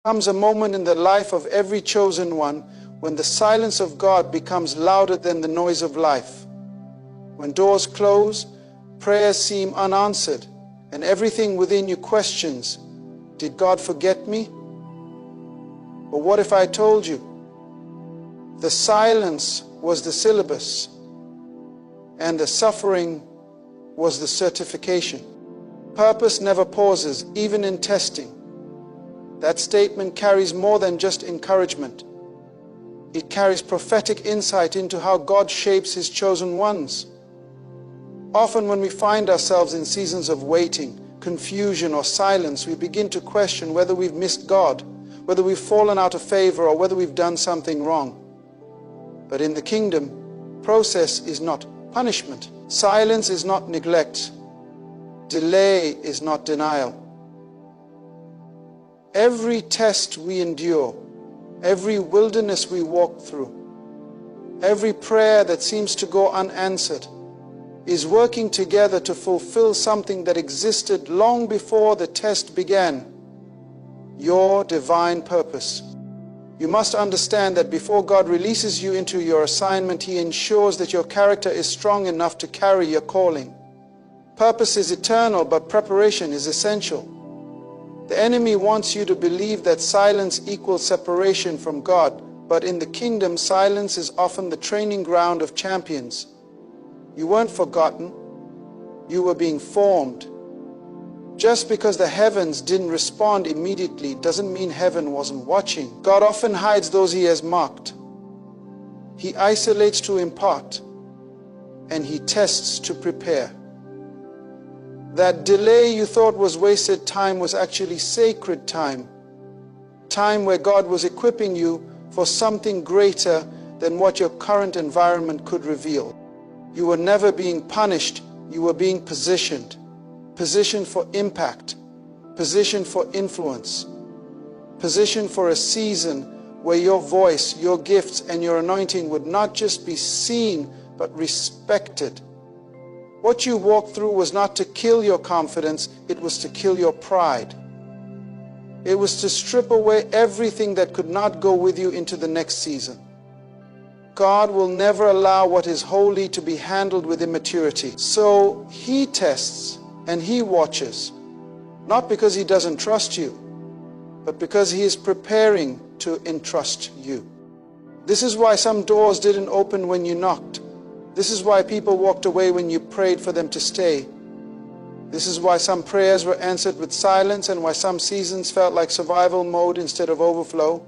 Comes a moment in the life of every chosen one when the silence of God becomes louder than the noise of life. When doors close, prayers seem unanswered, and everything within you questions, did God forget me? But what if I told you the silence was the syllabus and the suffering was the certification? Purpose never pauses, even in testing. That statement carries more than just encouragement. It carries prophetic insight into how God shapes His chosen ones. Often when we find ourselves in seasons of waiting, confusion, or silence, we begin to question whether we've missed God, whether we've fallen out of favor, or whether we've done something wrong. But in the kingdom, process is not punishment. Silence is not neglect. Delay is not denial. Every test we endure, every wilderness we walk through, every prayer that seems to go unanswered is working together to fulfill something that existed long before the test began: your divine purpose. You must understand that before God releases you into your assignment, He ensures that your character is strong enough to carry your calling. Purpose is eternal, but preparation is essential. The enemy wants you to believe that silence equals separation from God, but in the kingdom, silence is often the training ground of champions. You weren't forgotten. You were being formed. Just because the heavens didn't respond immediately doesn't mean heaven wasn't watching. God often hides those He has marked. He isolates to impart, and He tests to prepare. That delay you thought was wasted time was actually sacred time. Time where God was equipping you for something greater than what your current environment could reveal. You were never being punished, you were being positioned. Positioned for impact, positioned for influence, positioned for a season where your voice, your gifts, and your anointing would not just be seen, but respected. What you walked through was not to kill your confidence, it was to kill your pride. It was to strip away everything that could not go with you into the next season. God will never allow what is holy to be handled with immaturity. So He tests and He watches, not because He doesn't trust you, but because He is preparing to entrust you. This is why some doors didn't open when you knocked. This is why people walked away when you prayed for them to stay. This is why some prayers were answered with silence and why some seasons felt like survival mode instead of overflow.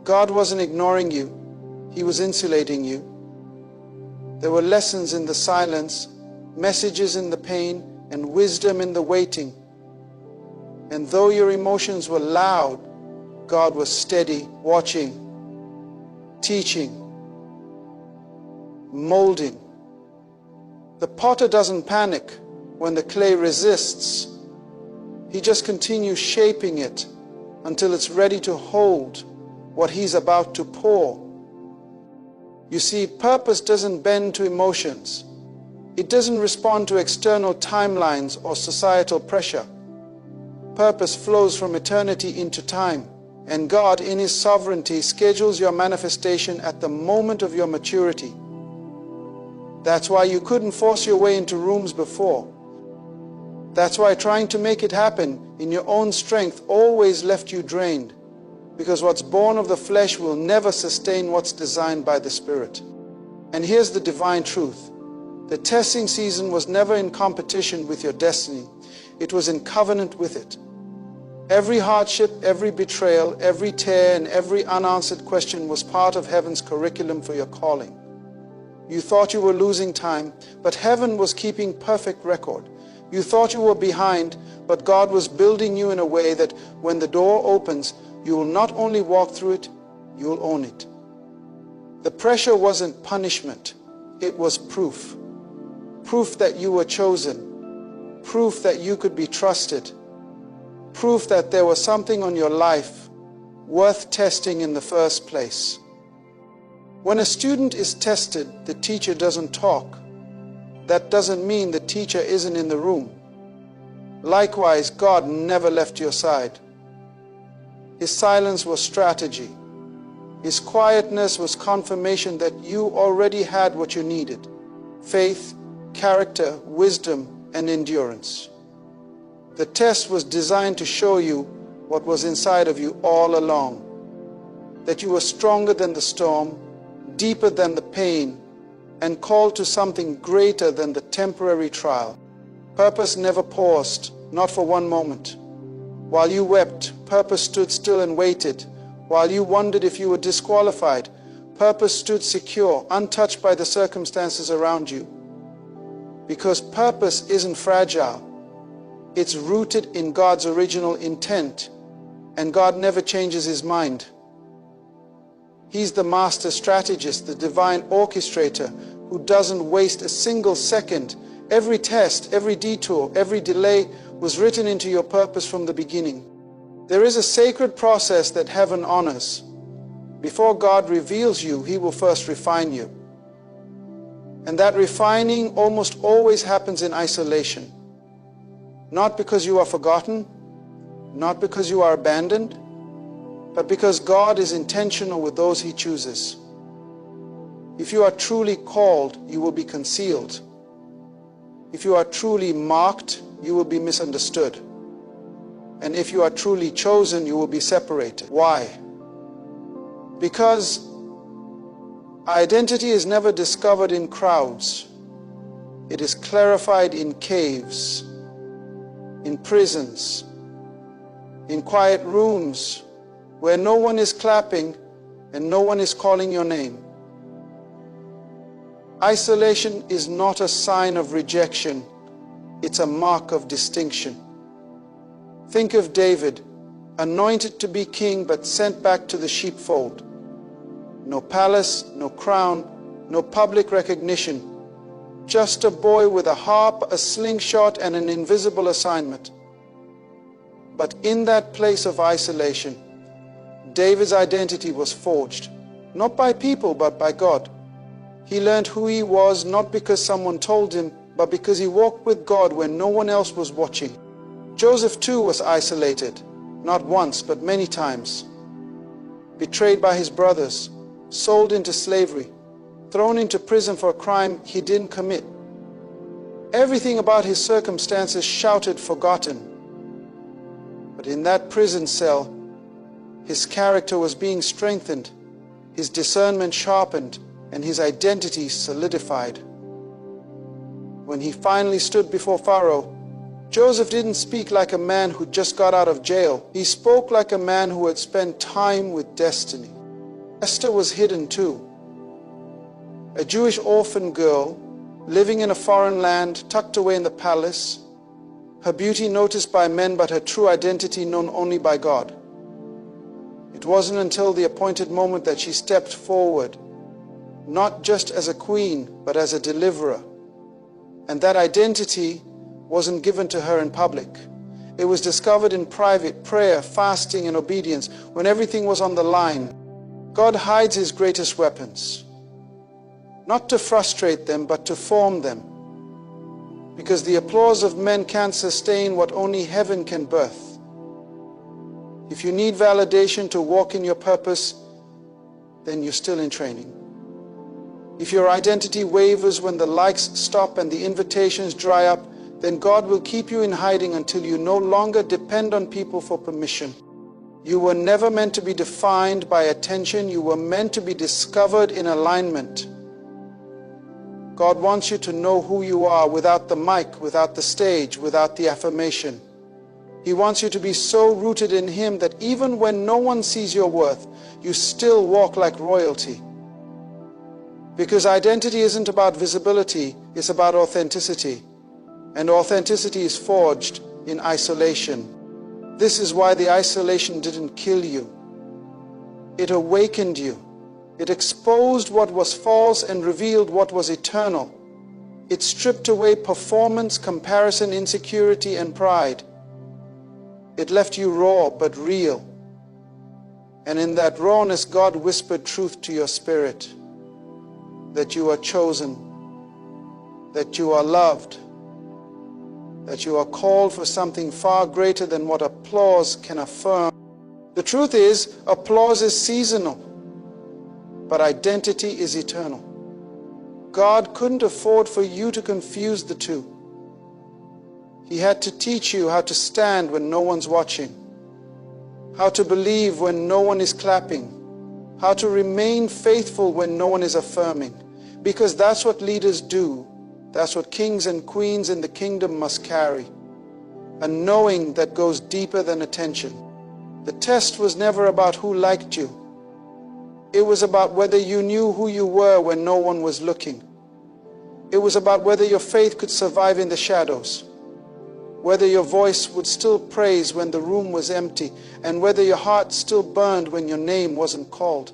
God wasn't ignoring you. He was insulating you. There were lessons in the silence, messages in the pain, and wisdom in the waiting. And though your emotions were loud, God was steady, watching, teaching, molding. The potter doesn't panic when the clay resists. He just continues shaping it until it's ready to hold what He's about to pour. You see, purpose doesn't bend to emotions. It doesn't respond to external timelines or societal pressure. Purpose flows from eternity into time, and God, in His sovereignty, schedules your manifestation at the moment of your maturity. That's why you couldn't force your way into rooms before. That's why trying to make it happen in your own strength always left you drained, because what's born of the flesh will never sustain what's designed by the Spirit. And here's the divine truth. The testing season was never in competition with your destiny. It was in covenant with it. Every hardship, every betrayal, every tear, and every unanswered question was part of heaven's curriculum for your calling. You thought you were losing time, but heaven was keeping perfect record. You thought you were behind, but God was building you in a way that when the door opens, you will not only walk through it, you will own it. The pressure wasn't punishment, it was proof. Proof that you were chosen. Proof that you could be trusted. Proof that there was something on your life worth testing in the first place. When a student is tested, the teacher doesn't talk. That doesn't mean the teacher isn't in the room. Likewise, God never left your side. His silence was strategy. His quietness was confirmation that you already had what you needed: faith, character, wisdom, and endurance. The test was designed to show you what was inside of you all along, that you were stronger than the storm, deeper than the pain, and called to something greater than the temporary trial. Purpose never paused, not for one moment. While you wept, purpose stood still and waited. While you wondered if you were disqualified, purpose stood secure, untouched by the circumstances around you. Because purpose isn't fragile. It's rooted in God's original intent, and God never changes His mind. He's the master strategist, the divine orchestrator, who doesn't waste a single second. Every test, every detour, every delay was written into your purpose from the beginning. There is a sacred process that heaven honors. Before God reveals you, He will first refine you. And that refining almost always happens in isolation. Not because you are forgotten, not because you are abandoned, but because God is intentional with those He chooses. If you are truly called, you will be concealed. If you are truly marked, you will be misunderstood. And if you are truly chosen, you will be separated. Why? Because identity is never discovered in crowds. It is clarified in caves, in prisons, in quiet rooms where no one is clapping and no one is calling your name. Isolation is not a sign of rejection, it's a mark of distinction. Think of David, anointed to be king but sent back to the sheepfold. No palace, no crown, no public recognition. Just a boy with a harp, a slingshot, and an invisible assignment. But in that place of isolation, David's identity was forged, not by people but by God. He learned who he was not because someone told him, but because he walked with God when no one else was watching. Joseph too was isolated, not once but many times. Betrayed by his brothers, sold into slavery, thrown into prison for a crime he didn't commit. Everything about his circumstances shouted forgotten. But in that prison cell, his character was being strengthened, his discernment sharpened, and his identity solidified. When he finally stood before Pharaoh, Joseph didn't speak like a man who just got out of jail. He spoke like a man who had spent time with destiny. Esther was hidden too. A Jewish orphan girl living in a foreign land, tucked away in the palace, her beauty noticed by men but her true identity known only by God. It wasn't until the appointed moment that she stepped forward, not just as a queen, but as a deliverer. And that identity wasn't given to her in public. It was discovered in private prayer, fasting, and obedience, when everything was on the line. God hides His greatest weapons, not to frustrate them, but to form them. Because the applause of men can't sustain what only heaven can birth. If you need validation to walk in your purpose, then you're still in training. If your identity wavers when the likes stop and the invitations dry up, then God will keep you in hiding until you no longer depend on people for permission. You were never meant to be defined by attention. You were meant to be discovered in alignment. God wants you to know who you are without the mic, without the stage, without the affirmation. He wants you to be so rooted in Him that even when no one sees your worth, you still walk like royalty. Because identity isn't about visibility, it's about authenticity. And authenticity is forged in isolation. This is why the isolation didn't kill you. It awakened you. It exposed what was false and revealed what was eternal. It stripped away performance, comparison, insecurity, and pride. It left you raw but real. And in that rawness, God whispered truth to your spirit. That you are chosen. That you are loved. That you are called for something far greater than what applause can affirm. The truth is, applause is seasonal, but identity is eternal. God couldn't afford for you to confuse the two. He had to teach you how to stand when no one's watching, how to believe when no one is clapping, how to remain faithful when no one is affirming, because that's what leaders do. That's what kings and queens in the kingdom must carry, a knowing that goes deeper than attention. The test was never about who liked you. It was about whether you knew who you were when no one was looking. It was about whether your faith could survive in the shadows, whether your voice would still praise when the room was empty, and whether your heart still burned when your name wasn't called.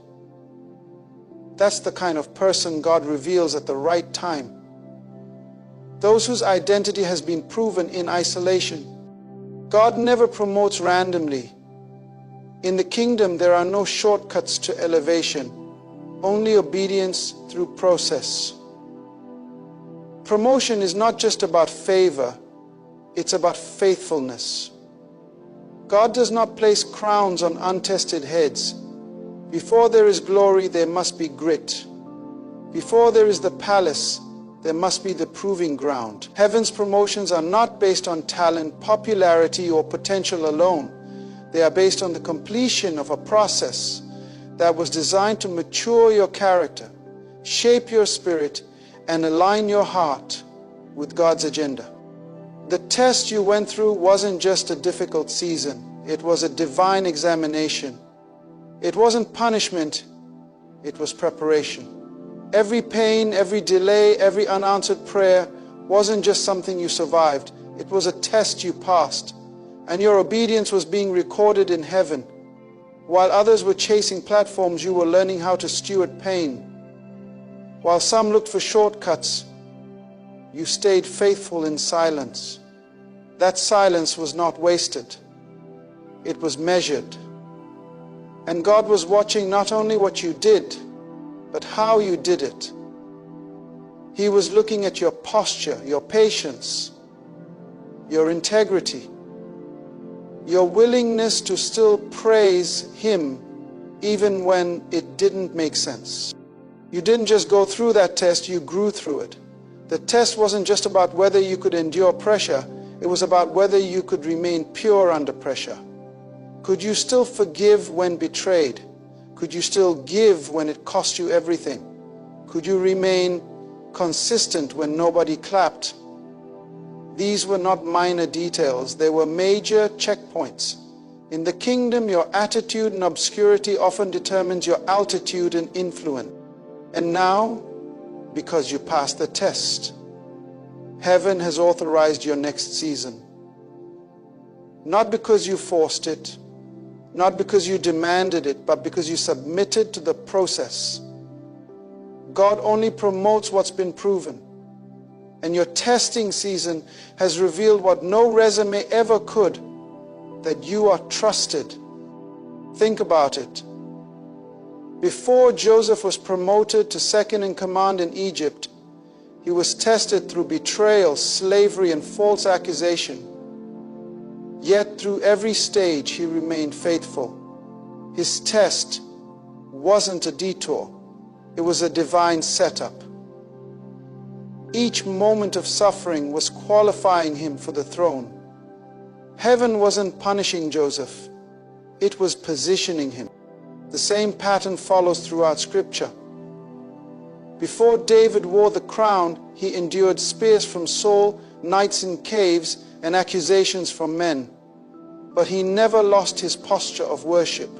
That's the kind of person God reveals at the right time. Those whose identity has been proven in isolation. God never promotes randomly. In the kingdom, there are no shortcuts to elevation, only obedience through process. Promotion is not just about favor, it's about faithfulness. God does not place crowns on untested heads. Before there is glory, there must be grit. Before there is the palace, there must be the proving ground. Heaven's promotions are not based on talent, popularity, or potential alone. They are based on the completion of a process that was designed to mature your character, shape your spirit, and align your heart with God's agenda. The test you went through wasn't just a difficult season. It was a divine examination. It wasn't punishment, it was preparation. Every pain, every delay, every unanswered prayer wasn't just something you survived. It was a test you passed. And your obedience was being recorded in heaven. While others were chasing platforms, you were learning how to steward pain. While some looked for shortcuts, you stayed faithful in silence. That silence was not wasted. It was measured. And God was watching not only what you did, but how you did it. He was looking at your posture, your patience, your integrity, your willingness to still praise Him even when it didn't make sense. You didn't just go through that test, you grew through it. The test wasn't just about whether you could endure pressure, it was about whether you could remain pure under pressure. Could you still forgive when betrayed? Could you still give when it cost you everything? Could you remain consistent when nobody clapped? These were not minor details, they were major checkpoints. In the kingdom, your attitude and obscurity often determines your altitude and influence. And now, because you passed the test, heaven has authorized your next season. Not because you forced it, not because you demanded it, but because you submitted to the process. God only promotes what's been proven. And your testing season has revealed what no resume ever could, that you are trusted. Think about it. Before Joseph was promoted to second in command in Egypt, he was tested through betrayal, slavery, and false accusation. Yet through every stage he remained faithful. His test wasn't a detour, it was a divine setup. Each moment of suffering was qualifying him for the throne. Heaven wasn't punishing Joseph, it was positioning him. The same pattern follows throughout Scripture. Before David wore the crown, he endured spears from Saul, nights in caves, and accusations from men. But he never lost his posture of worship.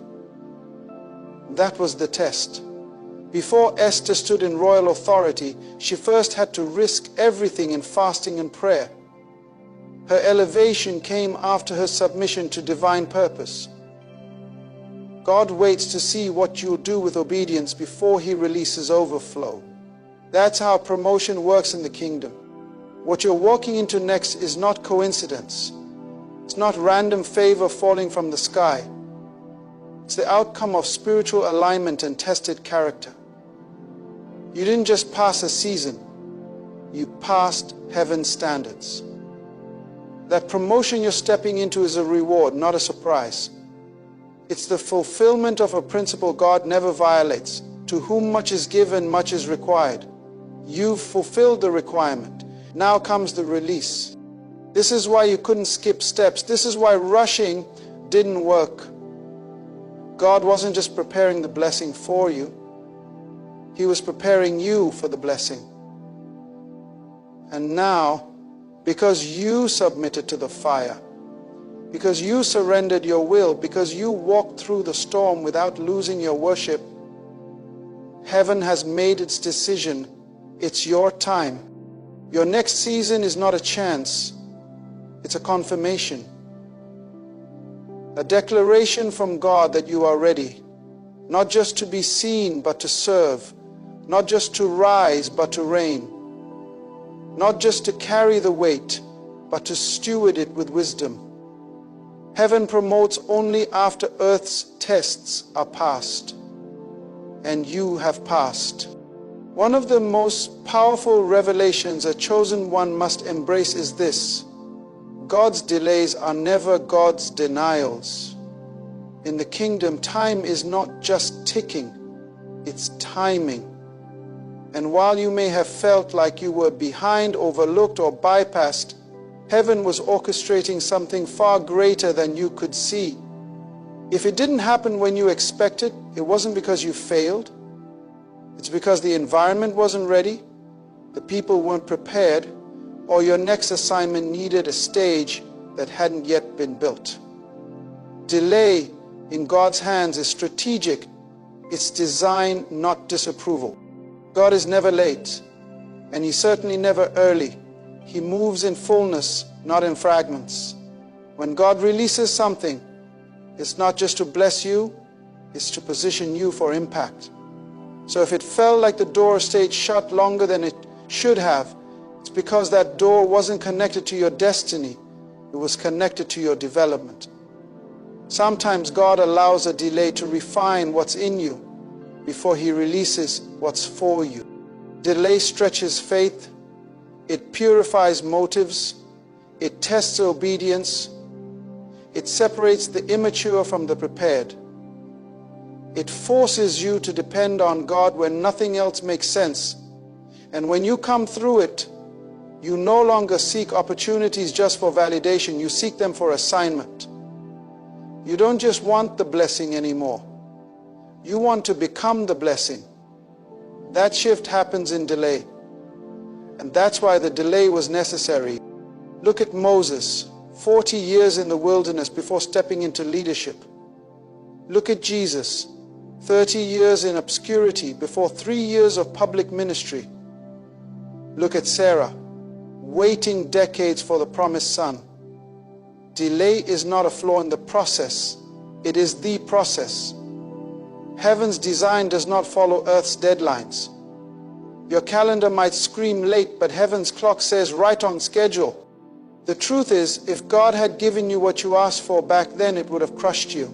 That was the test. Before Esther stood in royal authority, she first had to risk everything in fasting and prayer. Her elevation came after her submission to divine purpose. God waits to see what you'll do with obedience before He releases overflow. That's how promotion works in the kingdom. What you're walking into next is not coincidence. It's not random favor falling from the sky. It's the outcome of spiritual alignment and tested character. You didn't just pass a season, you passed heaven's standards. That promotion you're stepping into is a reward, not a surprise. It's the fulfillment of a principle God never violates. To whom much is given, much is required. You've fulfilled the requirement. Now comes the release. This is why you couldn't skip steps. This is why rushing didn't work. God wasn't just preparing the blessing for you. He was preparing you for the blessing. And now, because you submitted to the fire, because you surrendered your will, because you walked through the storm without losing your worship, heaven has made its decision. It's your time. Your next season is not a chance. It's a confirmation. A declaration from God that you are ready, not just to be seen, but to serve, not just to rise, but to reign, not just to carry the weight, but to steward it with wisdom. Heaven promotes only after earth's tests are passed, and you have passed. One of the most powerful revelations a chosen one must embrace is this: God's delays are never God's denials. In the kingdom, time is not just ticking, it's timing. And while you may have felt like you were behind, overlooked, or bypassed, heaven was orchestrating something far greater than you could see. If it didn't happen when you expected, it wasn't because you failed. It's because the environment wasn't ready, the people weren't prepared, or your next assignment needed a stage that hadn't yet been built. Delay in God's hands is strategic. It's design, not disapproval. God is never late, and He's certainly never early. He moves in fullness, not in fragments. When God releases something, it's not just to bless you, it's to position you for impact. So if it felt like the door stayed shut longer than it should have, it's because that door wasn't connected to your destiny. It was connected to your development. Sometimes God allows a delay to refine what's in you before He releases what's for you. Delay stretches faith. It purifies motives. It tests obedience. It separates the immature from the prepared. It forces you to depend on God when nothing else makes sense. And when you come through it, you no longer seek opportunities just for validation. You seek them for assignment. You don't just want the blessing anymore. You want to become the blessing. That shift happens in delay. And that's why the delay was necessary. Look at Moses, 40 years in the wilderness before stepping into leadership. Look at Jesus, 30 years in obscurity before 3 years of public ministry. Look at Sarah, waiting decades for the promised son. Delay is not a flaw in the process. It is the process. Heaven's design does not follow earth's deadlines. Your calendar might scream late, but heaven's clock says right on schedule. The truth is, if God had given you what you asked for back then, it would have crushed you.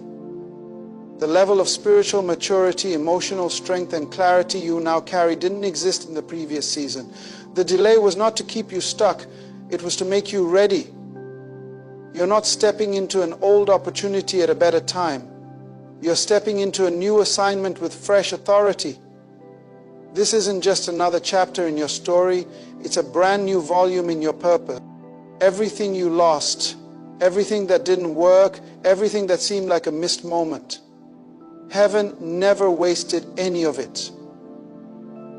The level of spiritual maturity, emotional strength, and clarity you now carry didn't exist in the previous season. The delay was not to keep you stuck. It was to make you ready. You're not stepping into an old opportunity at a better time. You're stepping into a new assignment with fresh authority. This isn't just another chapter in your story. It's a brand new volume in your purpose. Everything you lost, everything that didn't work, everything that seemed like a missed moment, heaven never wasted any of it.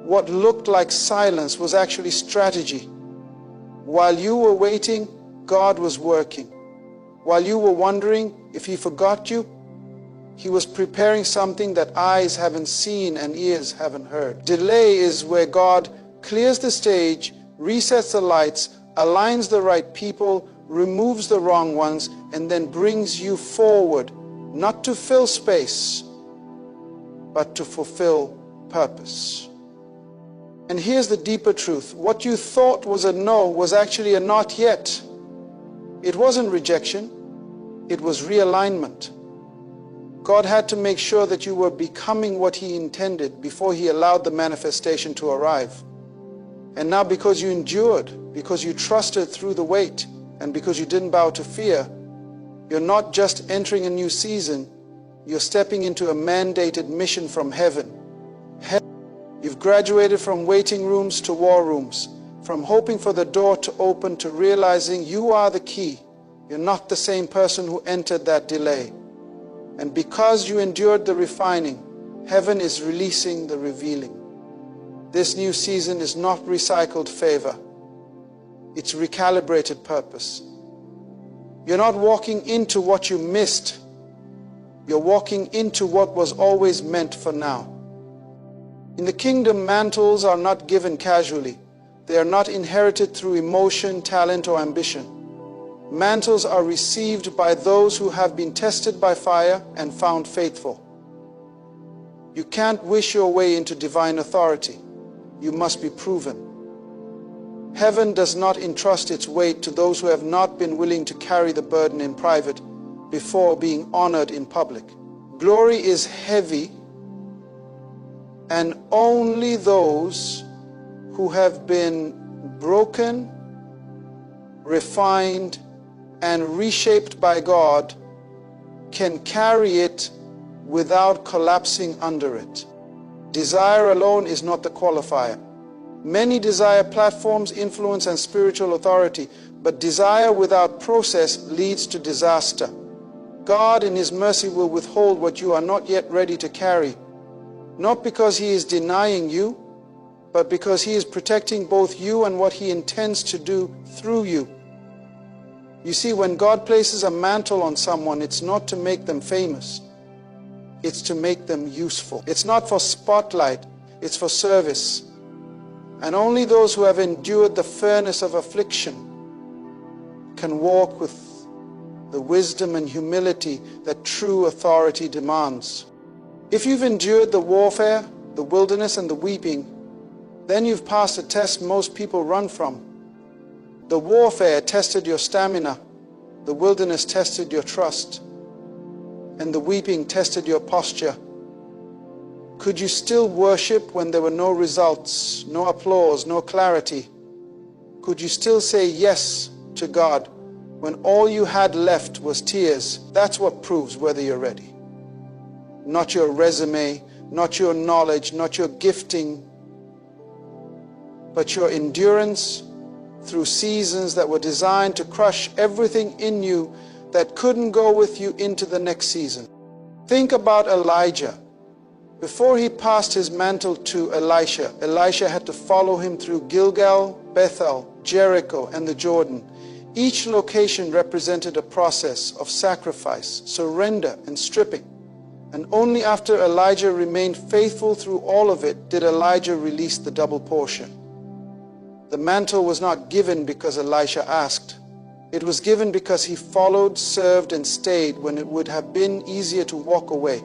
What looked like silence was actually strategy. While you were waiting, God was working. While you were wondering if He forgot you, He was preparing something that eyes haven't seen and ears haven't heard. Delay is where God clears the stage, resets the lights, aligns the right people, removes the wrong ones, and then brings you forward, not to fill space, but to fulfill purpose. And here's the deeper truth. What you thought was a no was actually a not yet. It wasn't rejection. It was realignment. God had to make sure that you were becoming what He intended before He allowed the manifestation to arrive. And now, because you endured, because you trusted through the wait, and because you didn't bow to fear, you're not just entering a new season, You're stepping into a mandated mission from heaven. You've graduated from waiting rooms to war rooms, from hoping for the door to open to realizing you are the key. You're not the same person who entered that delay. And because you endured the refining, heaven is releasing the revealing. This new season is not recycled favor. It's recalibrated purpose. You're not walking into what you missed. You're walking into what was always meant for now. In the kingdom, mantles are not given casually. They are not inherited through emotion, talent, or ambition. Mantles are received by those who have been tested by fire and found faithful. You can't wish your way into divine authority. You must be proven. Heaven does not entrust its weight to those who have not been willing to carry the burden in private before being honored in public. Glory is heavy, and only those who have been broken, refined, and reshaped by God can carry it without collapsing under it. Desire alone is not the qualifier. Many desire platforms, influence, and spiritual authority, but desire without process leads to disaster. God in His mercy will withhold what you are not yet ready to carry, not because He is denying you, but because He is protecting both you and what He intends to do through you. You see, when God places a mantle on someone, it's not to make them famous. It's to make them useful. It's not for spotlight, it's for service. And only those who have endured the furnace of affliction can walk with the wisdom and humility that true authority demands. If you've endured the warfare, the wilderness, and the weeping, then you've passed a test most people run from. The warfare tested your stamina, the wilderness tested your trust, and the weeping tested your posture. Could you still worship when there were no results, no applause, no clarity? Could you still say yes to God when all you had left was tears? That's what proves whether you're ready. Not your resume, not your knowledge, not your gifting, but your endurance through seasons that were designed to crush everything in you that couldn't go with you into the next season. Think about Elijah. Before he passed his mantle to Elisha, Elisha had to follow him through Gilgal, Bethel, Jericho, and the Jordan. Each location represented a process of sacrifice, surrender, and stripping. And only after Elijah remained faithful through all of it did Elijah release the double portion. The mantle was not given because Elisha asked. It was given because he followed, served, and stayed when it would have been easier to walk away.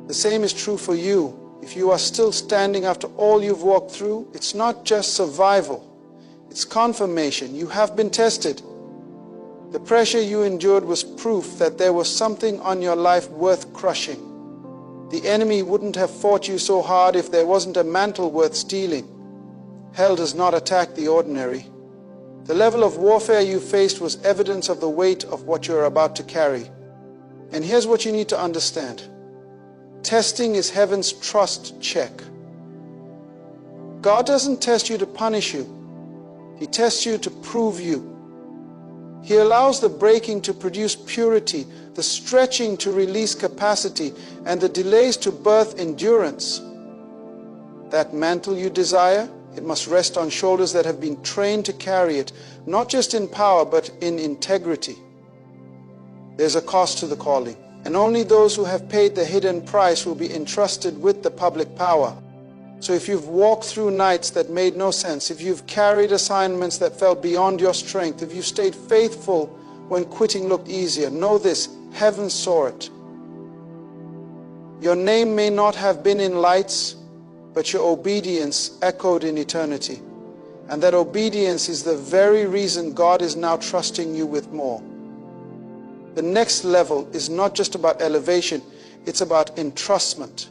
The same is true for you. If you are still standing after all you've walked through, it's not just survival. It's confirmation. You have been tested. The pressure you endured was proof that there was something on your life worth crushing. The enemy wouldn't have fought you so hard if there wasn't a mantle worth stealing. Hell does not attack the ordinary. The level of warfare you faced was evidence of the weight of what you're about to carry. And here's what you need to understand. Testing is heaven's trust check. God doesn't test you to punish you. He tests you to prove you. He allows the breaking to produce purity, the stretching to release capacity, and the delays to birth endurance. That mantle you desire, it must rest on shoulders that have been trained to carry it, not just in power, but in integrity. There's a cost to the calling, and only those who have paid the hidden price will be entrusted with the public power. So if you've walked through nights that made no sense, if you've carried assignments that felt beyond your strength, if you stayed faithful when quitting looked easier, know this, heaven saw it. Your name may not have been in lights, but your obedience echoed in eternity. And that obedience is the very reason God is now trusting you with more. The next level is not just about elevation, it's about entrustment.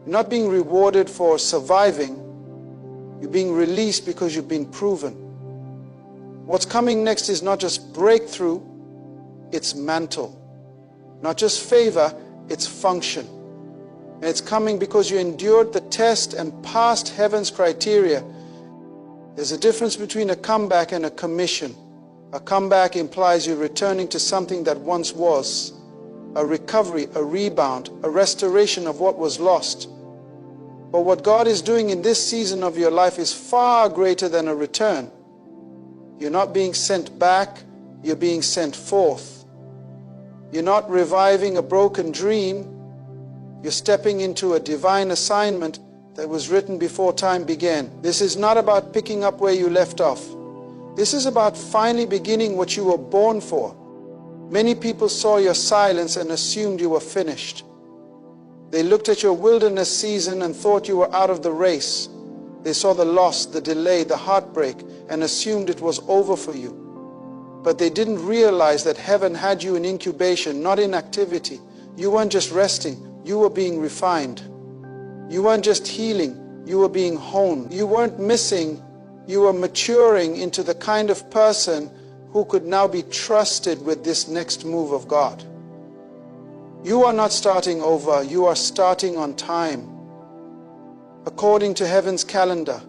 You're not being rewarded for surviving, you're being released because you've been proven. What's coming next is not just breakthrough, it's mantle. Not just favor, its function. And it's coming because you endured the test and passed heaven's criteria. There's a difference between a comeback and a commission. A comeback implies you returning to something that once was. A recovery, a rebound, a restoration of what was lost. But what God is doing in this season of your life is far greater than a return. You're not being sent back, you're being sent forth. You're not reviving a broken dream. You're stepping into a divine assignment that was written before time began. This is not about picking up where you left off. This is about finally beginning what you were born for. Many people saw your silence and assumed you were finished. They looked at your wilderness season and thought you were out of the race. They saw the loss, the delay, the heartbreak, and assumed it was over for you. But they didn't realize that heaven had you in incubation, not in activity. You weren't just resting, you were being refined. You weren't just healing, you were being honed. You weren't missing, you were maturing into the kind of person who could now be trusted with this next move of God. You are not starting over, you are starting on time. According to heaven's calendar,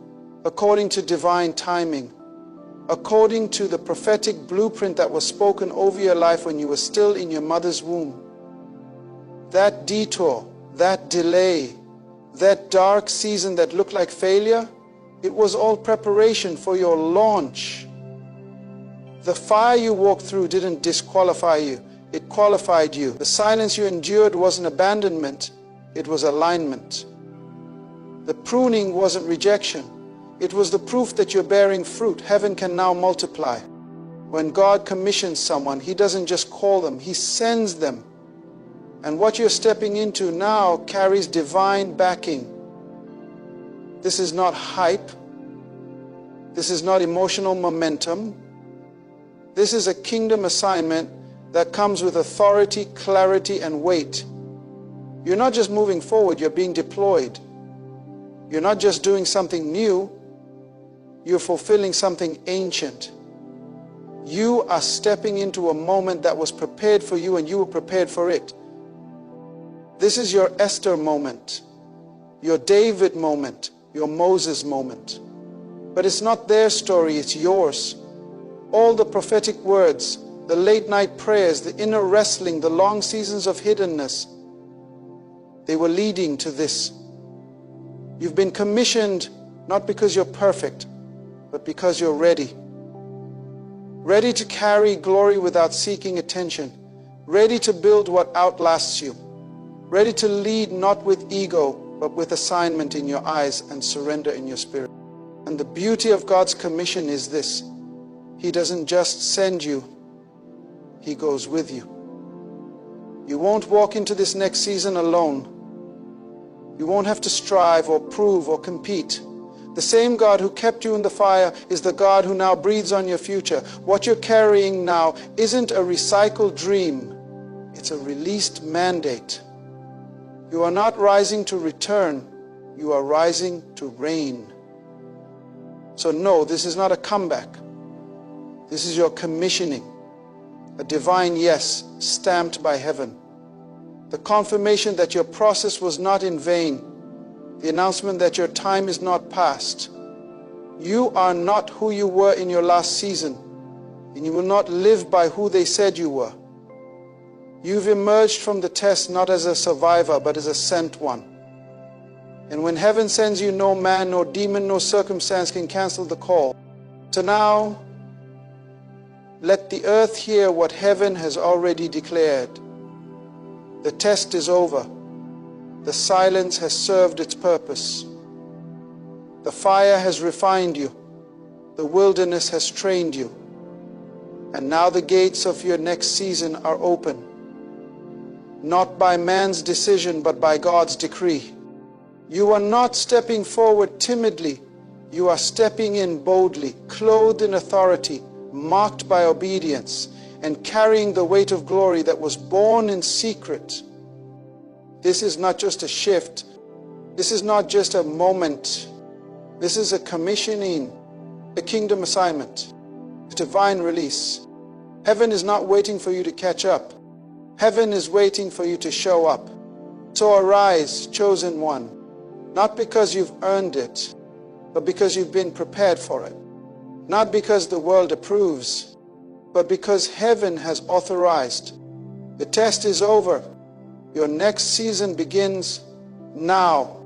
according to divine timing, according to the prophetic blueprint that was spoken over your life when you were still in your mother's womb. That detour, that delay, that dark season that looked like failure, it was all preparation for your launch. The fire you walked through didn't disqualify you, it qualified you. The silence you endured wasn't abandonment, it was alignment. The pruning wasn't rejection, it was the proof that you're bearing fruit. Heaven can now multiply. When God commissions someone, He doesn't just call them, He sends them. And what you're stepping into now carries divine backing. This is not hype. This is not emotional momentum. This is a kingdom assignment that comes with authority, clarity, and weight. You're not just moving forward, you're being deployed. You're not just doing something new, you're fulfilling something ancient. You are stepping into a moment that was prepared for you and you were prepared for it. This is your Esther moment, your David moment, your Moses moment. But it's not their story, it's yours. All the prophetic words, the late night prayers, the inner wrestling, the long seasons of hiddenness, they were leading to this. You've been commissioned not because you're perfect, but because you're ready. Ready to carry glory without seeking attention. Ready to build what outlasts you. Ready to lead not with ego, but with assignment in your eyes and surrender in your spirit. And the beauty of God's commission is this. He doesn't just send you, He goes with you. You won't walk into this next season alone. You won't have to strive or prove or compete. The same God who kept you in the fire is the God who now breathes on your future. What you're carrying now isn't a recycled dream. It's a released mandate. You are not rising to return. You are rising to reign. So no, this is not a comeback. This is your commissioning. A divine yes stamped by heaven. The confirmation that your process was not in vain. The announcement that your time is not past. You are not who you were in your last season, and you will not live by who they said you were. You've emerged from the test not as a survivor, but as a sent one. And when heaven sends you, no man, no demon, no circumstance can cancel the call. So now, let the earth hear what heaven has already declared. The test is over. The silence has served its purpose. The fire has refined you. The wilderness has trained you. And now the gates of your next season are open. Not by man's decision, but by God's decree. You are not stepping forward timidly. You are stepping in boldly, clothed in authority, marked by obedience, and carrying the weight of glory that was born in secret. This is not just a shift. This is not just a moment. This is a commissioning, a kingdom assignment, a divine release. Heaven is not waiting for you to catch up. Heaven is waiting for you to show up. So arise, chosen one, not because you've earned it, but because you've been prepared for it. Not because the world approves, but because heaven has authorized. The test is over. Your next season begins now.